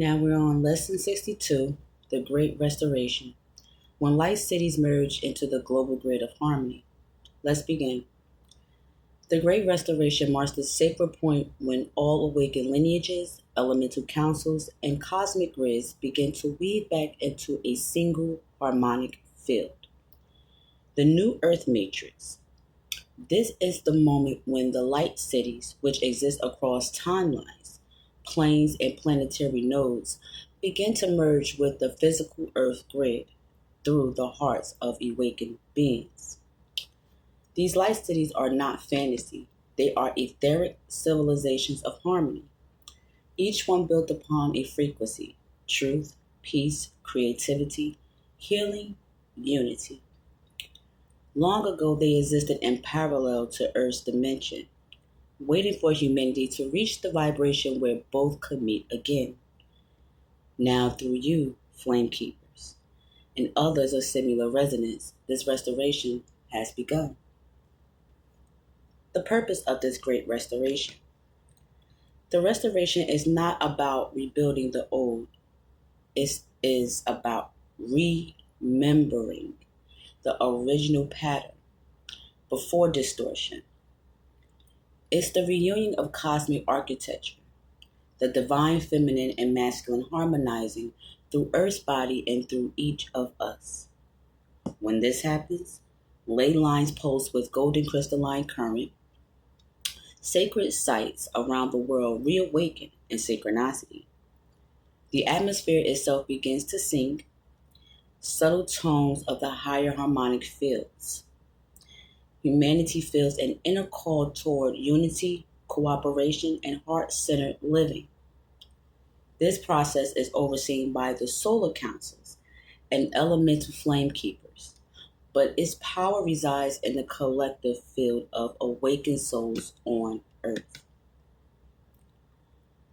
Now we're on lesson 62, the Great Restoration, when light cities merge into the global grid of harmony. Let's begin. The Great Restoration marks the sacred point when all awakened lineages, elemental councils, and cosmic grids begin to weave back into a single harmonic field. The New Earth Matrix. This is the moment when the light cities, which exist across timelines, planes, and planetary nodes, begin to merge with the physical Earth grid through the hearts of awakened beings. These light cities are not fantasy, they are etheric civilizations of harmony, each one built upon a frequency: truth, peace, creativity, healing, unity. Long ago, they existed in parallel to Earth's dimension, waiting for humanity to reach the vibration where both could meet again. Now, through you, flame keepers, and others of similar resonance, this restoration has begun. The purpose of this great restoration. The restoration is not about rebuilding the old, it is about remembering the original pattern before distortion. It's the reunion of cosmic architecture, the divine feminine and masculine harmonizing through Earth's body and through each of us. When this happens, ley lines pulse with golden crystalline current, sacred sites around the world reawaken in synchronicity. The atmosphere itself begins to sing subtle tones of the higher harmonic fields. Humanity feels an inner call toward unity, cooperation, and heart-centered living. This process is overseen by the solar councils and elemental flame keepers, but its power resides in the collective field of awakened souls on Earth.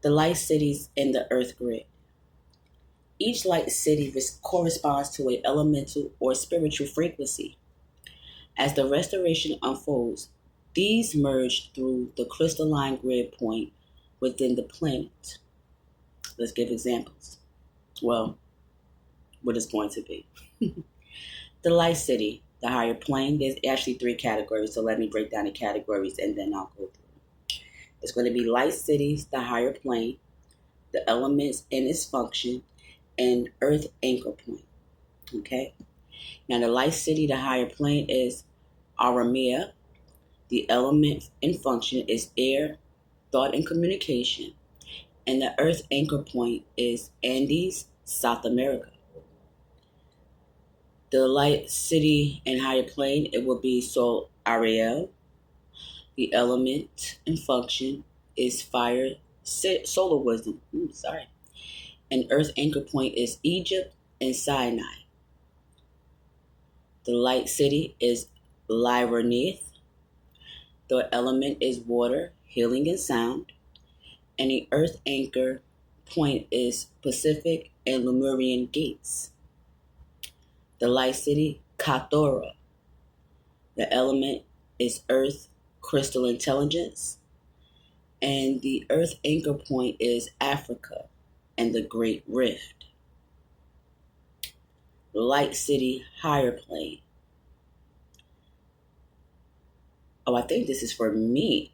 The light cities in the Earth grid. Each light city corresponds to an elemental or spiritual frequency. As the restoration unfolds, these merge through the crystalline grid point within the planet. Let's give examples. Well, what it's going to be. The light city, the higher plane, there's actually three categories, so let me break down the categories and then I'll go through. It's going to be light cities, the higher plane, the elements and its function, and Earth anchor point. Okay? Now the light city, the higher plane is Aramea. The element and function is air, thought, and communication. And the Earth anchor point is Andes, South America. The light city and higher plane, it will be Sol Ariel. The element and function is fire, solar wisdom. And Earth anchor point is Egypt and Sinai. The light city is Lyranith. The element is water, healing, and sound. And the Earth anchor point is Pacific and Lemurian gates. The light city, Kathora. The element is Earth, crystal intelligence. And the Earth anchor point is Africa and the Great Rift. The light city, higher plane. Oh, I think this is for me,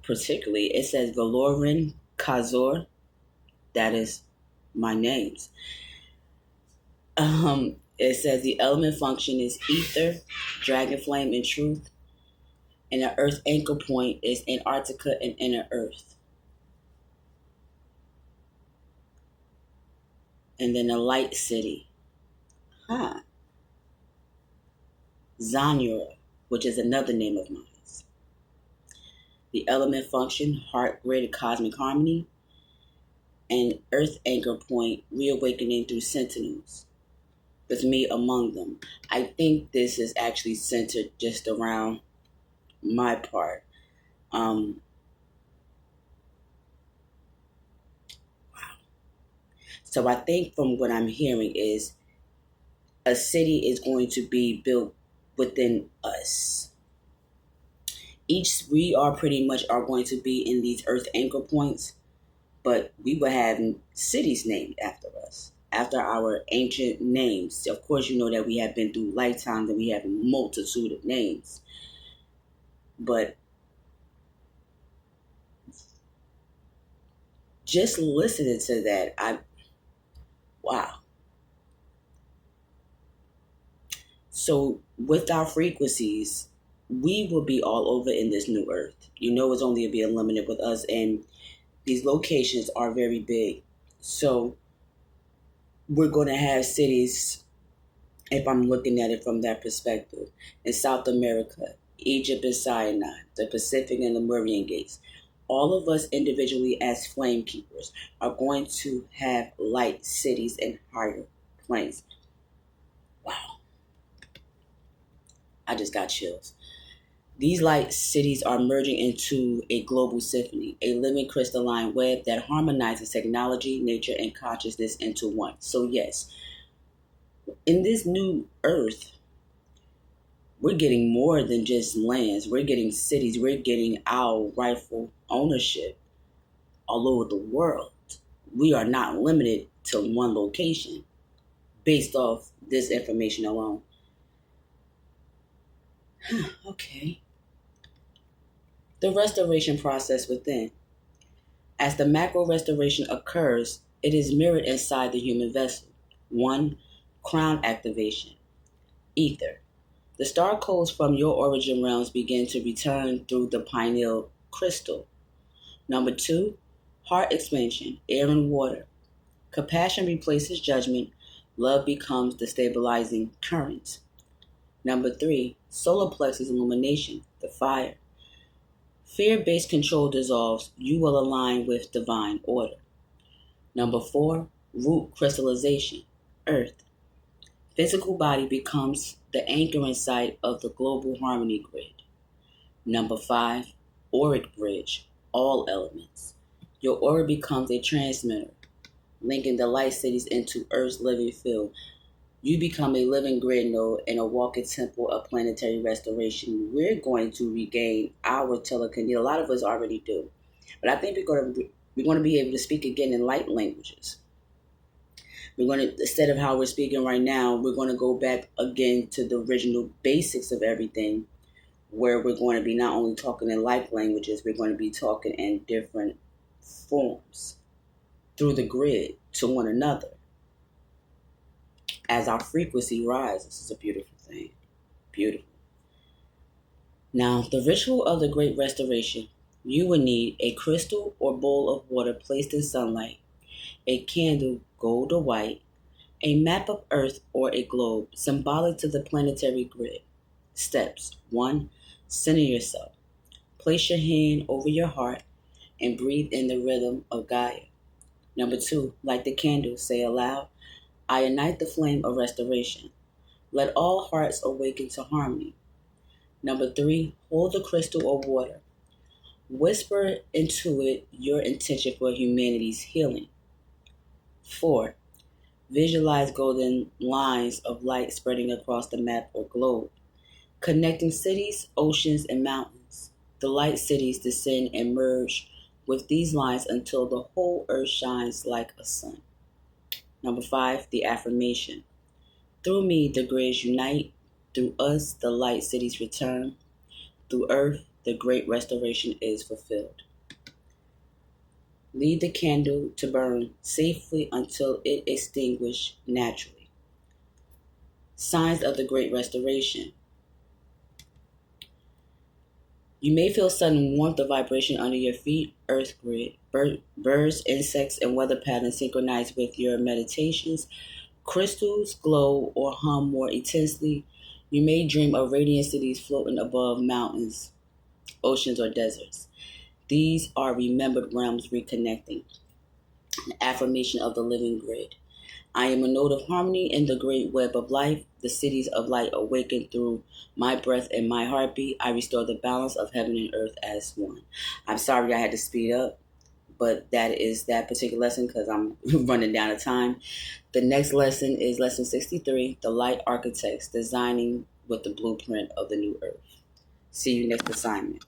particularly. It says Valoran Kazor. That is my names. It says the element function is ether, dragon flame, and truth. And the Earth anchor point is Antarctica and inner Earth. And then the light city. Zanyura, which is another name of mine. The element function, heart grid, cosmic harmony. And Earth anchor point, reawakening through sentinels, with me among them. I think this is actually centered just around my part. Wow. So I think from what I'm hearing is a city is going to be built within us. We are pretty much are going to be in these Earth anchor points, but we were having cities named after us, after our ancient names. Of course, you know that we have been through lifetimes and we have a multitude of names. But just listening to that, wow. So with our frequencies, we will be all over in this new earth. You know, it's only being limited with us, and these locations are very big. So we're going to have cities, if I'm looking at it from that perspective, in South America, Egypt and Sinai, the Pacific and Lemurian Gates. All of us individually as flame keepers are going to have light cities and higher planes. Wow, I just got chills. These light cities are merging into a global symphony, a living crystalline web that harmonizes technology, nature, and consciousness into one. So yes, in this new earth, we're getting more than just lands. We're getting cities. We're getting our rightful ownership all over the world. We are not limited to one location based off this information alone. Okay. The restoration process within. As the macro restoration occurs, it is mirrored inside the human vessel. 1. Crown activation. Ether. The star codes from your origin realms begin to return through the pineal crystal. Number 2. Heart expansion. Air and water. Compassion replaces judgment. Love becomes the stabilizing current. Number 3. Solar plexus illumination. The fire. Fear-based control dissolves. You will align with divine order. Number 4, root crystallization, earth. Physical body becomes the anchoring site of the global harmony grid. Number 5, auric bridge, all elements. Your aura becomes a transmitter, linking the light cities into Earth's living field. You become a living grid node and a walking temple of planetary restoration. We're going to regain our telekinesis. A lot of us already do. But I think we're going to be able to speak again in light languages. We're going to, instead of how we're speaking right now, we're going to go back again to the original basics of everything, where we're going to be not only talking in light languages, we're going to be talking in different forms through the grid to one another. As our frequency rises, it's a beautiful thing. Beautiful. Now, the ritual of the Great Restoration. You will need a crystal or bowl of water placed in sunlight, a candle, gold or white, a map of Earth or a globe, symbolic to the planetary grid. Steps. 1. Center yourself. Place your hand over your heart and breathe in the rhythm of Gaia. Number 2. Light the candle. Say aloud, I ignite the flame of restoration. Let all hearts awaken to harmony. Number 3. Hold the crystal or water. Whisper into it your intention for humanity's healing. 4. Visualize golden lines of light spreading across the map or globe, connecting cities, oceans, and mountains. The light cities descend and merge with these lines until the whole earth shines like a sun. Number 5, the affirmation. Through me, the grids unite. Through us, the light cities return. Through earth, the great restoration is fulfilled. Leave the candle to burn safely until it extinguishes naturally. Signs of the Great Restoration. You may feel sudden warmth or vibration under your feet, earth grid. Birds, insects, and weather patterns synchronize with your meditations. Crystals glow or hum more intensely. You may dream of radiant cities floating above mountains, oceans, or deserts. These are remembered realms reconnecting. An affirmation of the living grid. I am a node of harmony in the great web of life. The cities of light awaken through my breath and my heartbeat. I restore the balance of heaven and earth as one. I'm sorry I had to speed up, but that is that particular lesson because I'm running down of time. The next lesson is lesson 63, the light architects designing with the blueprint of the new earth. See you next assignment.